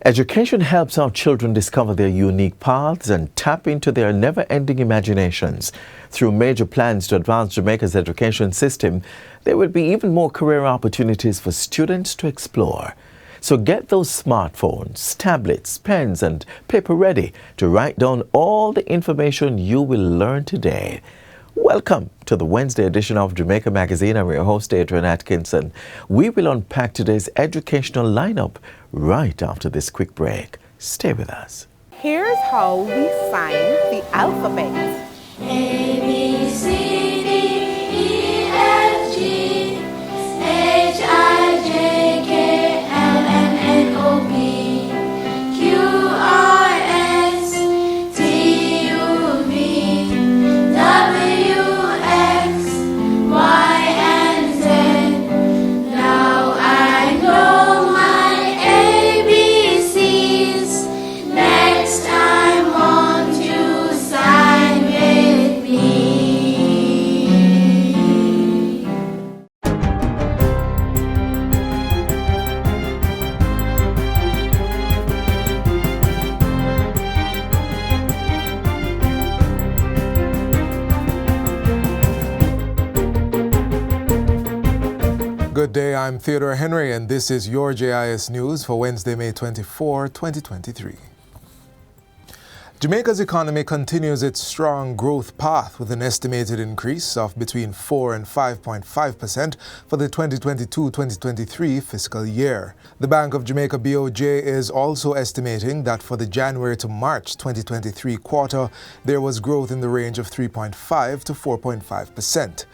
Education helps our children discover their unique paths and tap into their never-ending imaginations. Through major plans to advance Jamaica's education system, there will be even more career opportunities for students to explore. So get those smartphones, tablets, pens and paper ready to write down all the information you will learn today. Welcome to the Wednesday edition of Jamaica Magazine. I'm your host, Adrian Atkinson. We will unpack today's educational lineup right after this quick break. Stay with us. Here's how we sign the alphabet. A, B, C, D, E, F, G, H, I, J, K, L, M, N, O, P, Q, R, S, T, U, V, W, X, Y, and Z. Now I know my ABCs. Next time, won't you sign with me? Good day, I'm Theodore Henry, and this is your JIS News for Wednesday, May 24, 2023. Jamaica's economy continues its strong growth path with an estimated increase of between 4 and 5.5% for the 2022-2023 fiscal year. The Bank of Jamaica BOJ is also estimating that for the January to March 2023 quarter, there was growth in the range of 3.5 to 4.5%.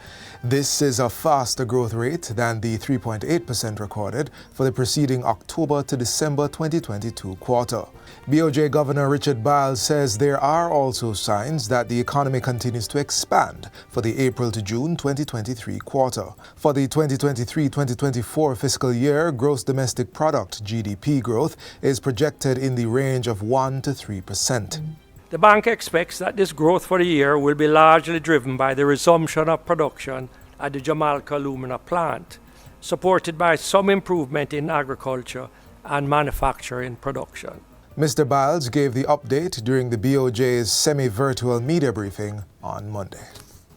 This is a faster growth rate than the 3.8% recorded for the preceding October to December 2022 quarter. BOJ Governor Richard Biles says there are also signs that the economy continues to expand for the April to June 2023 quarter. For the 2023-2024 fiscal year, gross domestic product GDP growth is projected in the range of 1 to 3%. The bank expects that this growth for the year will be largely driven by the resumption of production at the Jamaica alumina plant, supported by some improvement in agriculture and manufacturing production. Mr. Biles gave the update during the BOJ's semi-virtual media briefing on Monday.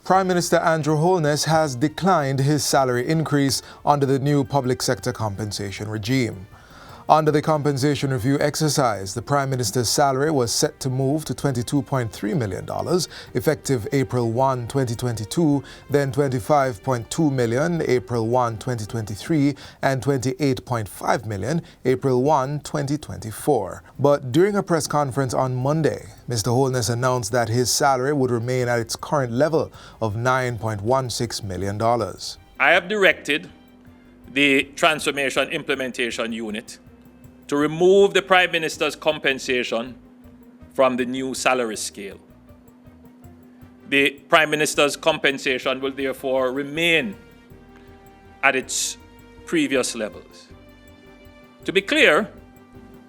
Prime Minister Andrew Holness has declined his salary increase under the new public sector compensation regime. Under the compensation review exercise, the Prime Minister's salary was set to move to $22.3 million, effective April 1, 2022, then $25.2 million April 1, 2023, and $28.5 million April 1, 2024. But during a press conference on Monday, Mr. Holness announced that his salary would remain at its current level of $9.16 million. I have directed the Transformation Implementation Unit to remove the Prime Minister's compensation from the new salary scale. The Prime Minister's compensation will therefore remain at its previous levels. To be clear,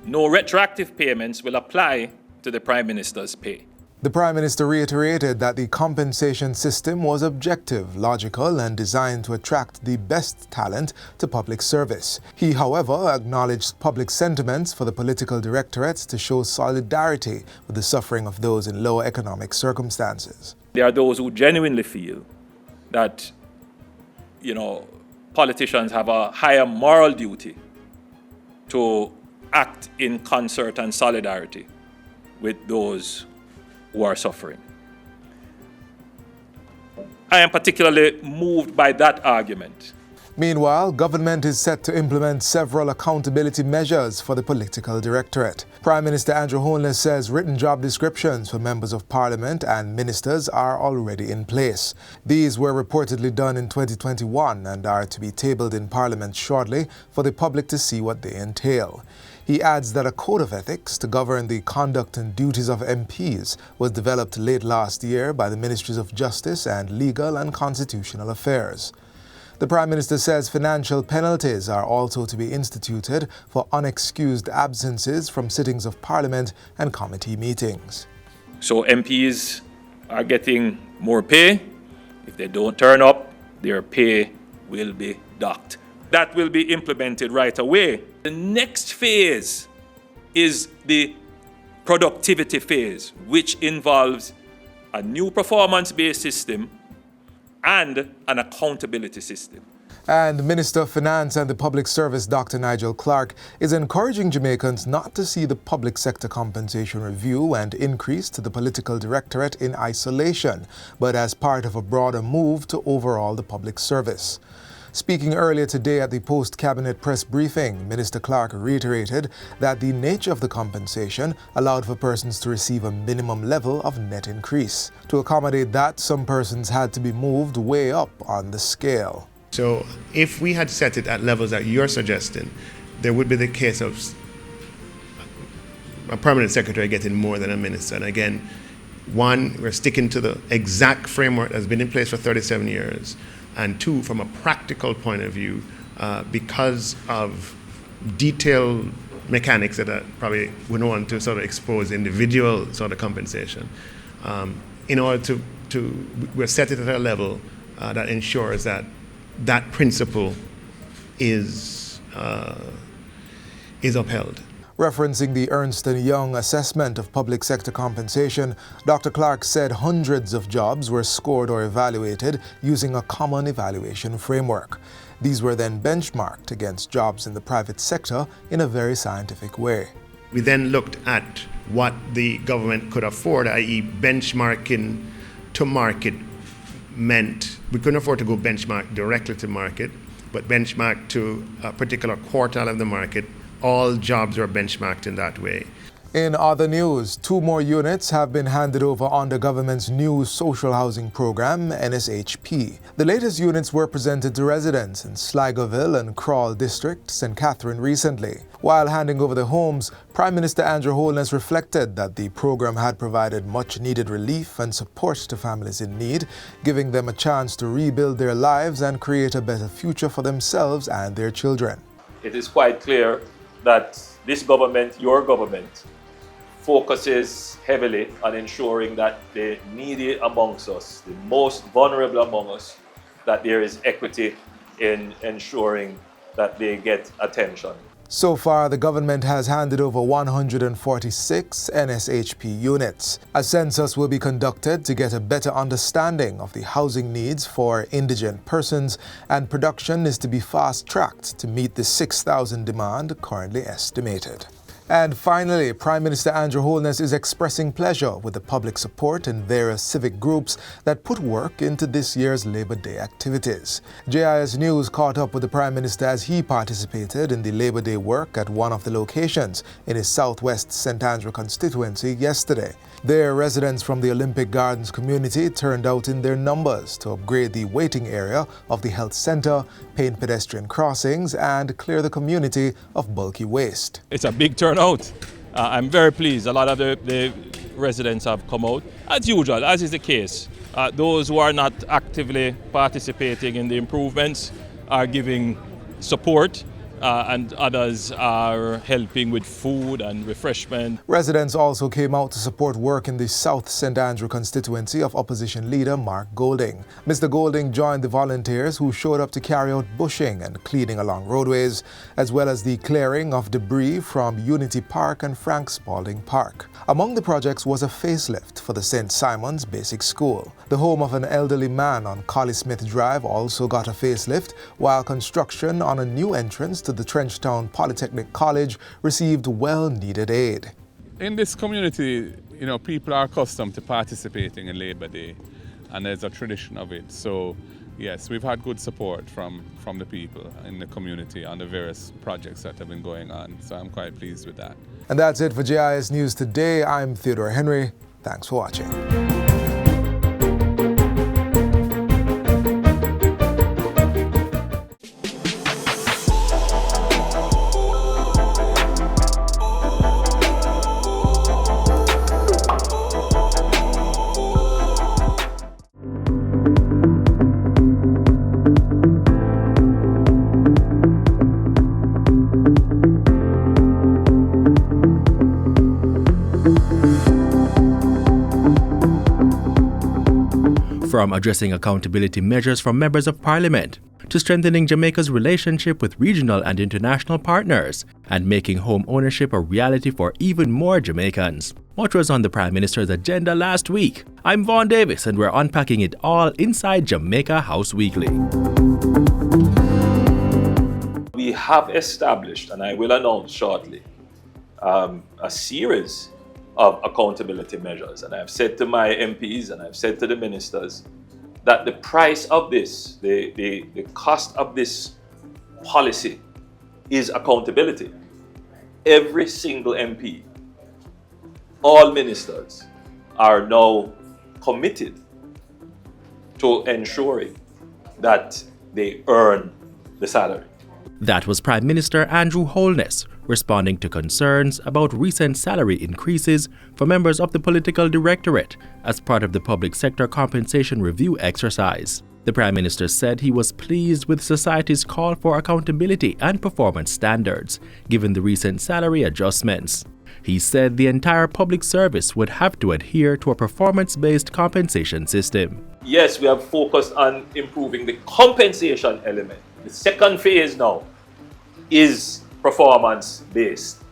no retroactive payments will apply to the Prime Minister's pay. The Prime Minister reiterated that the compensation system was objective, logical, and designed to attract the best talent to public service. He, however, acknowledged public sentiments for the political directorates to show solidarity with the suffering of those in lower economic circumstances. There are those who genuinely feel that, politicians have a higher moral duty to act in concert and solidarity with those who are suffering. I am particularly moved by that argument. Meanwhile, government is set to implement several accountability measures for the political directorate. Prime Minister Andrew Holness says written job descriptions for members of parliament and ministers are already in place. These were reportedly done in 2021 and are to be tabled in parliament shortly for the public to see what they entail. He adds that a code of ethics to govern the conduct and duties of MPs was developed late last year by the Ministries of Justice and Legal and Constitutional Affairs. The Prime Minister says financial penalties are also to be instituted for unexcused absences from sittings of Parliament and committee meetings. So MPs are getting more pay. If they don't turn up, their pay will be docked. That will be implemented right away. The next phase is the productivity phase, which involves a new performance-based system and an accountability system. And Minister of Finance and the Public Service, Dr. Nigel Clarke, is encouraging Jamaicans not to see the public sector compensation review and increase to the political directorate in isolation, but as part of a broader move to overhaul the public service. Speaking earlier today at the post-cabinet press briefing, Minister Clarke reiterated that the nature of the compensation allowed for persons to receive a minimum level of net increase. To accommodate that, some persons had to be moved way up on the scale. So if we had set it at levels that you're suggesting, there would be the case of a permanent secretary getting more than a minister. And again, one, we're sticking to the exact framework that's been in place for 37 years. And two, from a practical point of view, because of detailed mechanics that I probably wouldn't want to sort of expose individual sort of compensation, in order we're set it at a level that ensures that that principle is upheld. Referencing the Ernst & Young assessment of public sector compensation, Dr. Clarke said hundreds of jobs were scored or evaluated using a common evaluation framework. These were then benchmarked against jobs in the private sector in a very scientific way. We then looked at what the government could afford, i.e. benchmarking to market meant we couldn't afford to go benchmark directly to market, but benchmark to a particular quartile of the market. All jobs are benchmarked in that way. In other news, 2 more units have been handed over under government's new social housing program, NSHP. The latest units were presented to residents in Sligoville and Crawle District, St. Catherine recently. While handing over the homes, Prime Minister Andrew Holness reflected that the program had provided much needed relief and support to families in need, giving them a chance to rebuild their lives and create a better future for themselves and their children. It is quite clear that this government, your government, focuses heavily on ensuring that the needy amongst us, the most vulnerable among us, that there is equity in ensuring that they get attention. So far, the government has handed over 146 NSHP units. A census will be conducted to get a better understanding of the housing needs for indigent persons, and production is to be fast-tracked to meet the 6,000 demand currently estimated. And finally, Prime Minister Andrew Holness is expressing pleasure with the public support in various civic groups that put work into this year's Labor Day activities. JIS News caught up with the Prime Minister as he participated in the Labor Day work at one of the locations in his southwest St. Andrew constituency yesterday. There, residents from the Olympic Gardens community turned out in their numbers to upgrade the waiting area of the health centre, paint pedestrian crossings, and clear the community of bulky waste. It's a big turnout. I'm very pleased. A lot of the residents have come out, as usual, as is the case. Those who are not actively participating in the improvements are giving support, and others are helping with food and refreshment. Residents also came out to support work in the South St. Andrew constituency of opposition leader Mark Golding. Mr. Golding joined the volunteers who showed up to carry out bushing and cleaning along roadways, as well as the clearing of debris from Unity Park and Frank Spalding Park. Among the projects was a facelift for the St. Simon's Basic School. The home of an elderly man on Collie Smith Drive also got a facelift, while construction on a new entrance to the Trenchtown Polytechnic College received well-needed aid. In this community, people are accustomed to participating in Labor Day, and there's a tradition of it. So, yes, we've had good support from the people in the community on the various projects that have been going on. So I'm quite pleased with that. And that's it for JIS News today. I'm Theodore Henry. Thanks for watching. From addressing accountability measures from members of Parliament to strengthening Jamaica's relationship with regional and international partners and making home ownership a reality for even more Jamaicans. What was on the Prime Minister's agenda last week? I'm Vaughn Davis, and we're unpacking it all inside Jamaica House Weekly. We have established, and I will announce shortly, a series of accountability measures. And I've said to my MPs and I've said to the ministers that the price of this, the cost of this policy is accountability. Every single MP, all ministers are now committed to ensuring that they earn the salary. That was Prime Minister Andrew Holness responding to concerns about recent salary increases for members of the Political Directorate as part of the Public Sector Compensation Review exercise. The Prime Minister said he was pleased with society's call for accountability and performance standards, given the recent salary adjustments. He said the entire public service would have to adhere to a performance-based compensation system. Yes, we have focused on improving the compensation element. The second phase now is performance-based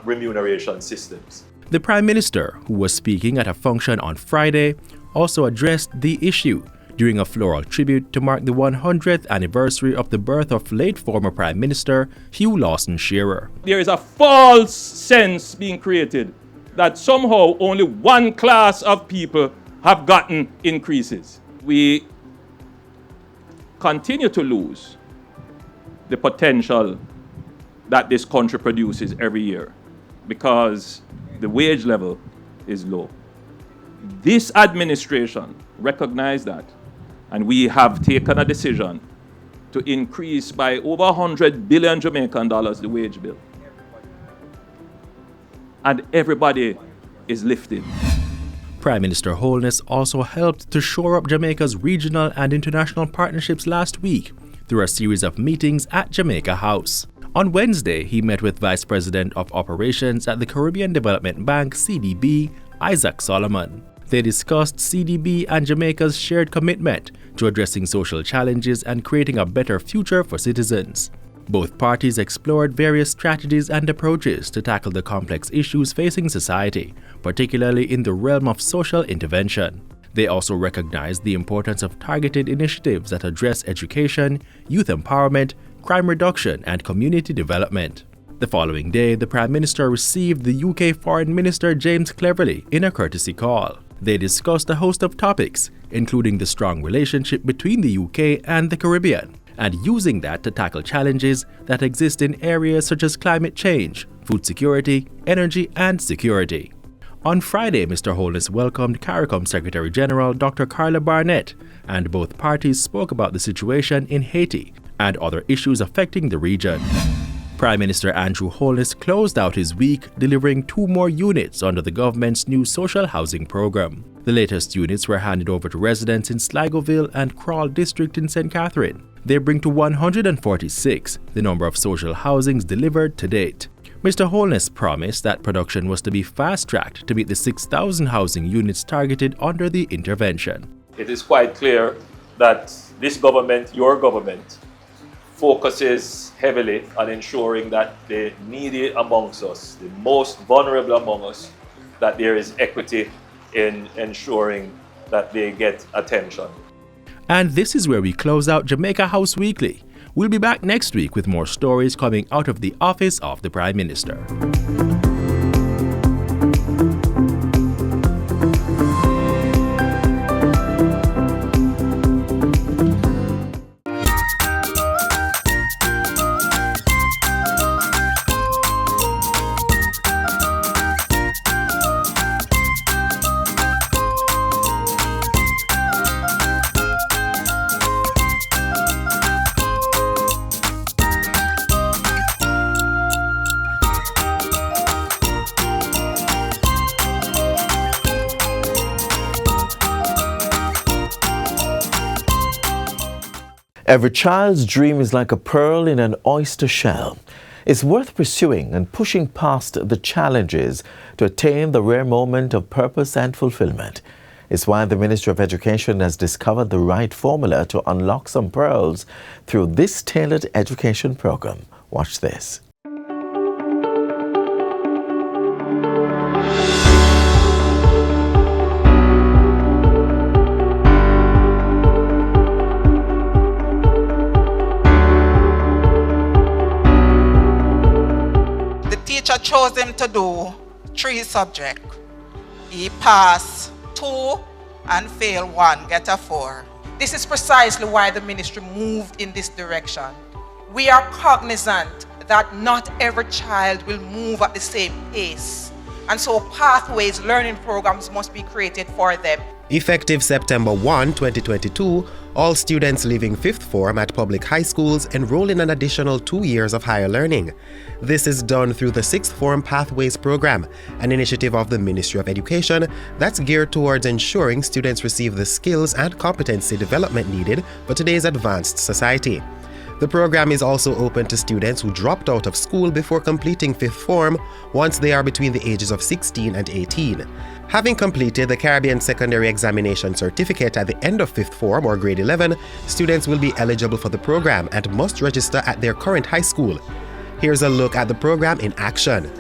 remuneration systems. The Prime Minister, who was speaking at a function on Friday, also addressed the issue during a floral tribute to mark the 100th anniversary of the birth of late former Prime Minister Hugh Lawson Shearer. There is a false sense being created that somehow only one class of people have gotten increases. We continue to lose the potential that this country produces every year because the wage level is low. This administration recognized that, and we have taken a decision to increase by over 100 billion Jamaican dollars the wage bill. And everybody is lifted. Prime Minister Holness also helped to shore up Jamaica's regional and international partnerships last week through a series of meetings at Jamaica House. On Wednesday, he met with Vice President of Operations at the Caribbean Development Bank, CDB, Isaac Solomon. They discussed CDB and Jamaica's shared commitment to addressing social challenges and creating a better future for citizens. Both parties explored various strategies and approaches to tackle the complex issues facing society, particularly in the realm of social intervention. They also recognized the importance of targeted initiatives that address education, youth empowerment, crime reduction, and community development. The following day, the Prime Minister received the UK Foreign Minister James Cleverly in a courtesy call. They discussed a host of topics, including the strong relationship between the UK and the Caribbean, and using that to tackle challenges that exist in areas such as climate change, food security, energy, and security. On Friday, Mr. Holness welcomed CARICOM Secretary General Dr. Carla Barnett, and both parties spoke about the situation in Haiti and other issues affecting the region. Prime Minister Andrew Holness closed out his week delivering 2 more units under the government's new social housing program. The latest units were handed over to residents in Sligoville and Crawl District in St. Catherine. They bring to 146 the number of social housings delivered to date. Mr. Holness promised that production was to be fast-tracked to meet the 6,000 housing units targeted under the intervention. It is quite clear that this government, your government, focuses heavily on ensuring that the needy amongst us, the most vulnerable among us, that there is equity in ensuring that they get attention. And this is where we close out Jamaica House Weekly. We'll be back next week with more stories coming out of the office of the Prime Minister. Every child's dream is like a pearl in an oyster shell. It's worth pursuing and pushing past the challenges to attain the rare moment of purpose and fulfillment. is why the Ministry of Education has discovered the right formula to unlock some pearls through this tailored education program. Watch this. Teacher chose him to do 3 subjects. He passed 2 and failed 1, get a 4. This is precisely why the ministry moved in this direction. We are cognizant that not every child will move at the same pace, and so pathways learning programs must be created for them. Effective September 1, 2022, all students leaving 5th form at public high schools enroll in an additional 2 years of higher learning. This is done through the 6th Form Pathways program, an initiative of the Ministry of Education that's geared towards ensuring students receive the skills and competency development needed for today's advanced society. The program is also open to students who dropped out of school before completing 5th form once they are between the ages of 16 and 18. Having completed the Caribbean Secondary Examination Certificate at the end of 5th form or grade 11, students will be eligible for the program and must register at their current high school. Here's a look at the program in action.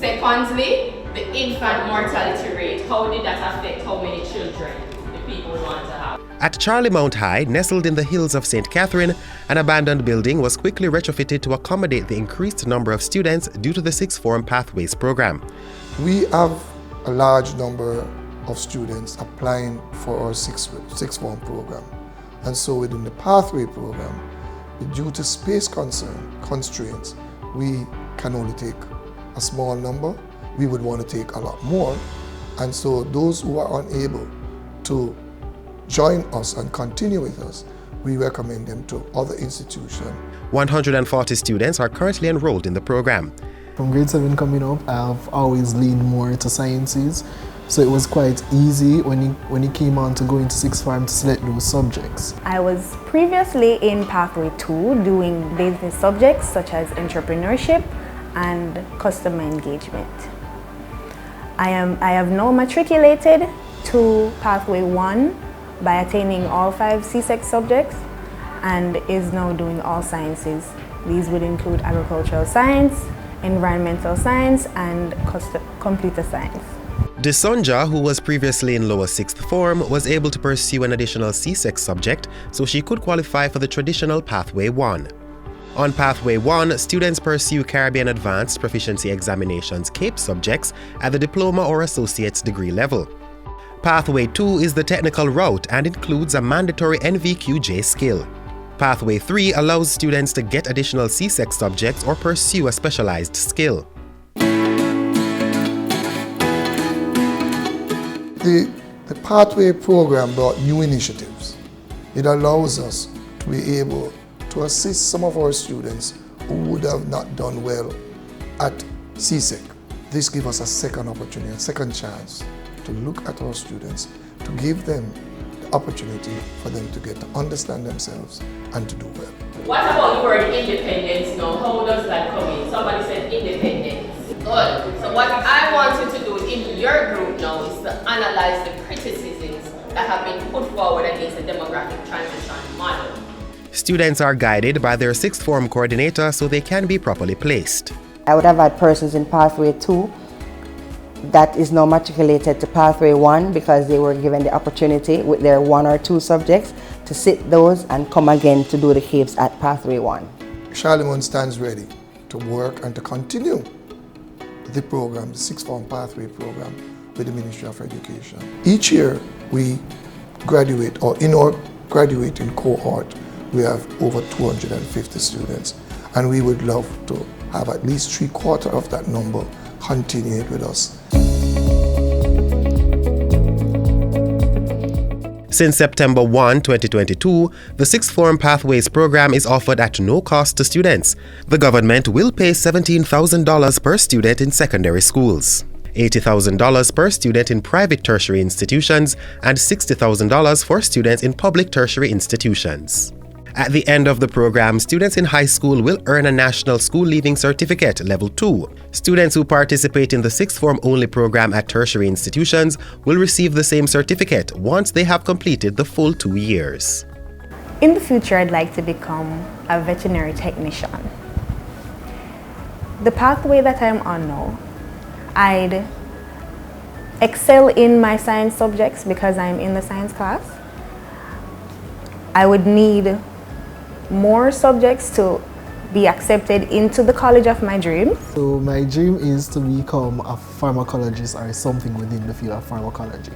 Secondly, the infant mortality rate. How did that affect how many children the people want to have? At Charlie Mount High, nestled in the hills of St. Catherine, an abandoned building was quickly retrofitted to accommodate the increased number of students due to the 6th Form Pathways program. We have a large number of students applying for our 6th Form program. And so within the Pathway program, due to space constraints, we can only take a small number. We would want to take a lot more. And so those who are unable to join us and continue with us, we recommend them to other institutions. 140 students are currently enrolled in the program. From grade 7 coming up, I've always leaned more to sciences, so it was quite easy when he came on to go into 6th form to select those subjects. I was previously in Pathway 2 doing business subjects such as entrepreneurship and customer engagement. I have now matriculated to Pathway 1 by attaining all 5 CSEC subjects and is now doing all sciences. These would include agricultural science, environmental science, and computer science. Desonja, who was previously in lower 6th form, was able to pursue an additional CSEC subject so she could qualify for the traditional Pathway 1. On Pathway 1, students pursue Caribbean Advanced Proficiency Examinations CAPE subjects at the diploma or associate's degree level. Pathway 2 is the technical route and includes a mandatory NVQ-J skill. Pathway 3 allows students to get additional CSEC subjects or pursue a specialized skill. The Pathway program brought new initiatives. It allows us to be able to assist some of our students who would have not done well at CSEC. This gives us a second opportunity, a second chance to look at our students, to give them the opportunity for them to get to understand themselves and to do well. What about the word independence now? How does that come in? Somebody said independence. Good. So what I want you to do in your group now is to analyze the criticisms that have been put forward against the demographic transition model. Students are guided by their 6th form coordinator so they can be properly placed. I would have had persons in Pathway 2 that is now matriculated to Pathway 1 because they were given the opportunity with their 1 or 2 subjects to sit those and come again to do the CAPES at Pathway 1. Charlemagne stands ready to work and to continue the program, the 6th Form Pathway program with the Ministry of Education. Each year we graduate, or in our graduating cohort, we have over 250 students, and we would love to have at least 3/4 of that number continue with us. Since September 1, 2022, the 6th Form Pathways program is offered at no cost to students. The government will pay $17,000 per student in secondary schools, $80,000 per student in private tertiary institutions, and $60,000 for students in public tertiary institutions. At the end of the program, students in high school will earn a National School Leaving Certificate, Level 2. Students who participate in the sixth form only program at tertiary institutions will receive the same certificate once they have completed the full 2 years. In the future, I'd like to become a veterinary technician. The pathway that I'm on now, I'd excel in my science subjects because I'm in the science class. I would need more subjects to be accepted into the college of my dreams. So my dream is to become a pharmacologist or something within the field of pharmacology.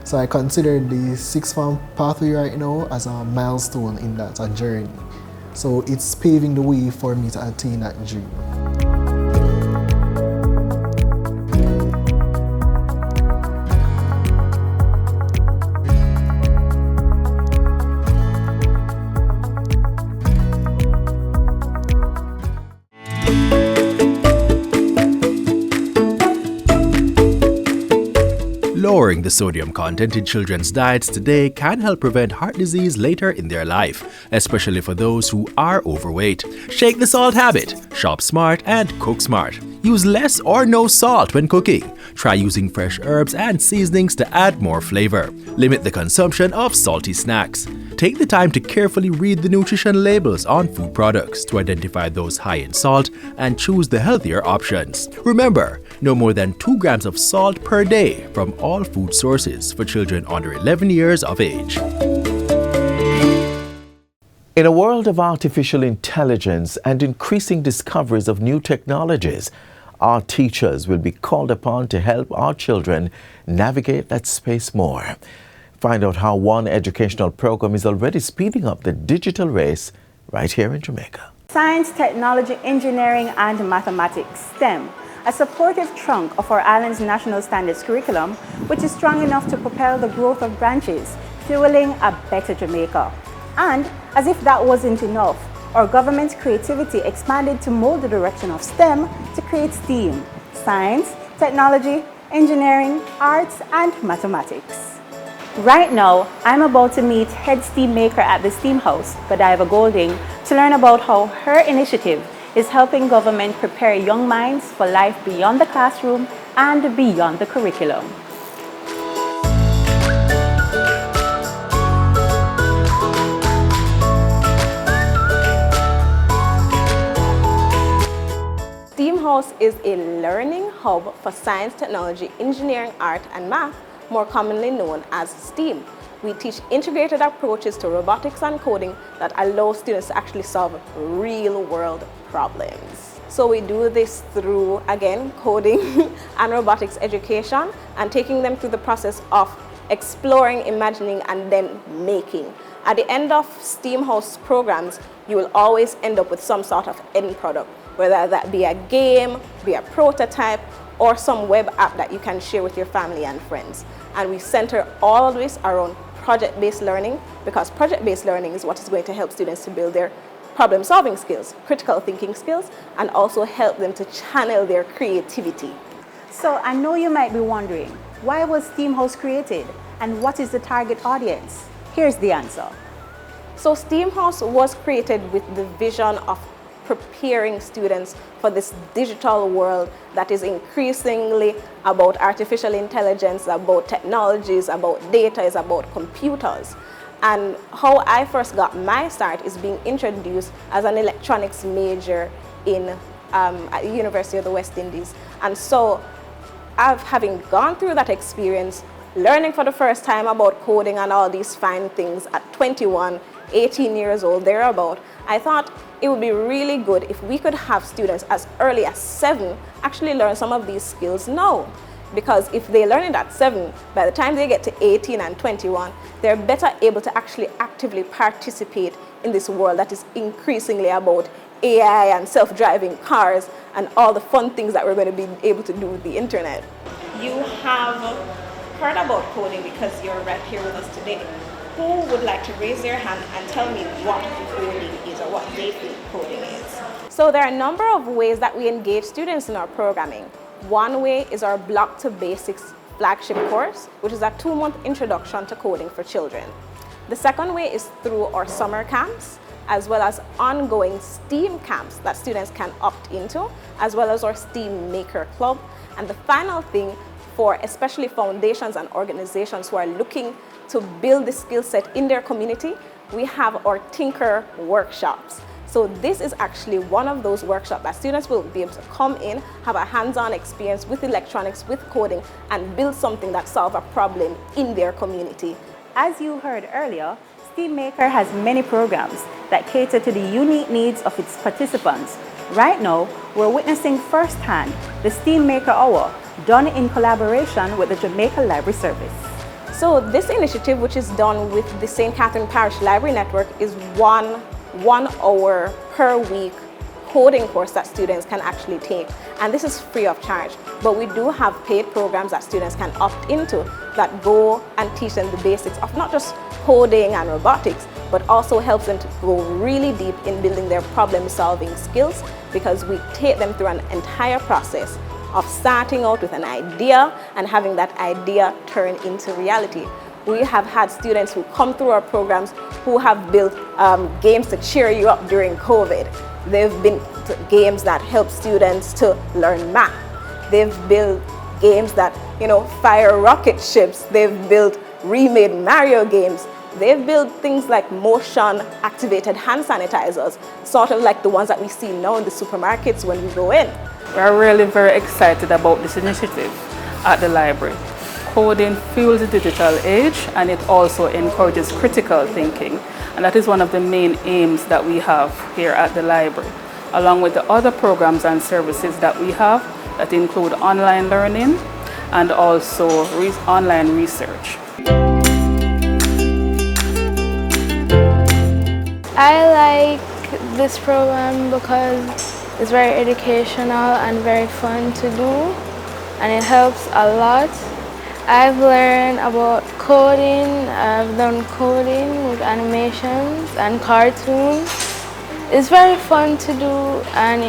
So I consider the sixth form pathway right now as a milestone in that, a journey. So it's paving the way for me to attain that dream. Lowering the sodium content in children's diets today can help prevent heart disease later in their life, especially for those who are overweight. Shake the salt habit, shop smart and cook smart. Use less or no salt when cooking. Try using fresh herbs and seasonings to add more flavor. Limit the consumption of salty snacks. Take the time to carefully read the nutrition labels on food products to identify those high in salt and choose the healthier options. Remember, no more than 2 grams of salt per day from all food sources for children under 11 years of age. In a world of artificial intelligence and increasing discoveries of new technologies, our teachers will be called upon to help our children navigate that space more. Find out how one educational program is already speeding up the digital race right here in Jamaica. Science, technology, engineering, and mathematics, STEM, a supportive trunk of our island's national standards curriculum, which is strong enough to propel the growth of branches, fueling a better Jamaica. And as if that wasn't enough, our government's creativity expanded to mold the direction of STEM to create STEAM, science, technology, engineering, arts, and mathematics. Right now, I'm about to meet head STEAM maker at the STEAM House, Godiva Golding, to learn about how her initiative is helping government prepare young minds for life beyond the classroom and beyond the curriculum. STEAM House is a learning hub for science, technology, engineering, art, and math, more commonly known as STEAM. We teach integrated approaches to robotics and coding that allow students to actually solve real-world problems. So we do this through, again, coding and robotics education and taking them through the process of exploring, imagining, and then making. At the end of STEAM House programs, you will always end up with some sort of end product, whether that be a game, be a prototype, or some web app that you can share with your family and friends. And we center all of this around project-based learning, because project-based learning is what is going to help students to build their problem-solving skills, critical thinking skills, and also help them to channel their creativity. So I know you might be wondering, why was STEAM House created and what is the target audience? Here's the answer. So STEAM House was created with the vision of preparing students for this digital world that is increasingly about artificial intelligence, about technologies, about data, is about computers. And how I first got my start is being introduced as an electronics major at the University of the West Indies. And so, having gone through that experience, learning for the first time about coding and all these fine things at 21, 18 years old, thereabout, I thought it would be really good if we could have students as early as 7 actually learn some of these skills now. Because if they learn it at 7, by the time they get to 18 and 21, they're better able to actually actively participate in this world that is increasingly about AI and self-driving cars and all the fun things that we're going to be able to do with the internet. You have heard about coding because you're right here with us today. Who would like to raise their hand and tell me what coding is or what they think coding is? So there are a number of ways that we engage students in our programming. One way is our Block to Basics flagship course, which is a 2-month introduction to coding for children. The second way is through our summer camps. as well as ongoing STEAM camps that students can opt into, as well as our STEAM Maker Club. And the final thing, for especially foundations and organizations who are looking to build the skill set in their community, we have our Tinker workshops. So this is actually one of those workshops that students will be able to come in, have a hands-on experience with electronics, with coding, and build something that solves a problem in their community. As you heard earlier, STEAM Maker has many programs that cater to the unique needs of its participants. Right now, we're witnessing firsthand the STEAM Maker Hour, done in collaboration with the Jamaica Library Service. So this initiative, which is done with the St. Catherine Parish Library Network, is one hour per week coding course that students can actually take, and this is free of charge. But we do have paid programs that students can opt into that go and teach them the basics of not just coding and robotics, but also helps them to go really deep in building their problem-solving skills, because we take them through an entire process of starting out with an idea and having that idea turn into reality. We have had students who come through our programs who have built games to cheer you up during COVID. They've been games that help students to learn math. They've built games that, fire rocket ships. They've built remade Mario games. They've built things like motion-activated hand sanitizers, sort of like the ones that we see now in the supermarkets when we go in. We're really very excited about this initiative at the library. Coding fuels the digital age, and it also encourages critical thinking. And that is one of the main aims that we have here at the library, along with the other programs and services that we have that include online learning and also online research. I like this program because it's very educational and very fun to do, and it helps a lot. I've learned about coding. I've done coding with animations and cartoons. It's very fun to do, and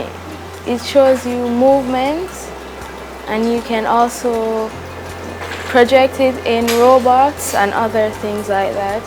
it shows you movements, and you can also project it in robots and other things like that.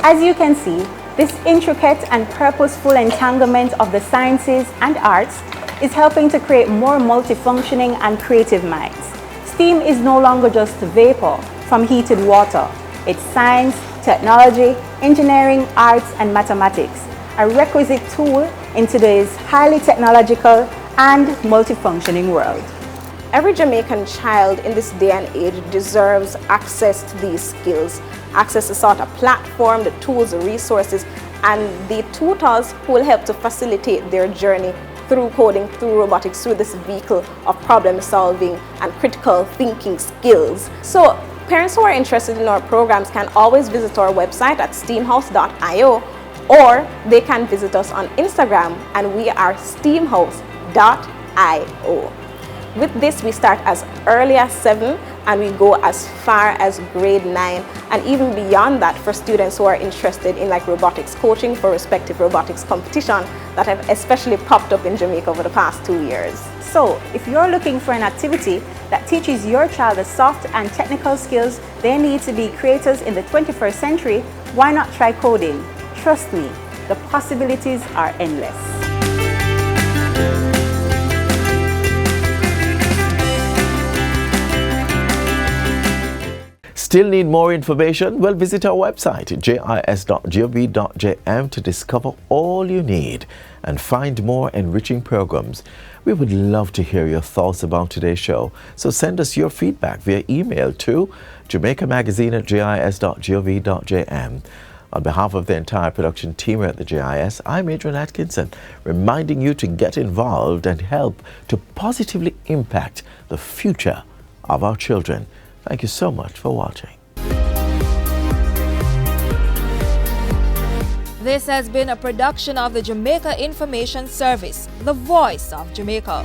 As you can see, this intricate and purposeful entanglement of the sciences and arts is helping to create more multifunctioning and creative minds. STEAM is no longer just vapor from heated water. It's science, technology, engineering, arts, and mathematics, a requisite tool in today's highly technological and multifunctioning world. Every Jamaican child in this day and age deserves access to these skills, access to sort of platform, the tools, the resources, and the tutors who will help to facilitate their journey through coding, through robotics, through this vehicle of problem solving and critical thinking skills. So parents who are interested in our programs can always visit our website at steamhouse.io, or they can visit us on Instagram, and we are steamhouse.io. With this, we start as early as 7 and we go as far as grade 9, and even beyond that for students who are interested in like robotics coaching for respective robotics competition that have especially popped up in Jamaica over the past 2 years. So, if you're looking for an activity that teaches your child the soft and technical skills they need to be creators in the 21st century, why not try coding? Trust me, the possibilities are endless. Still need more information? Well, visit our website, jis.gov.jm, to discover all you need and find more enriching programs. We would love to hear your thoughts about today's show, so send us your feedback via email to Jamaica Magazine@jis.gov.jm. On behalf of the entire production team here at the JIS, I'm Adrian Atkinson, reminding you to get involved and help to positively impact the future of our children. Thank you so much for watching. This has been a production of the Jamaica Information Service, the voice of Jamaica.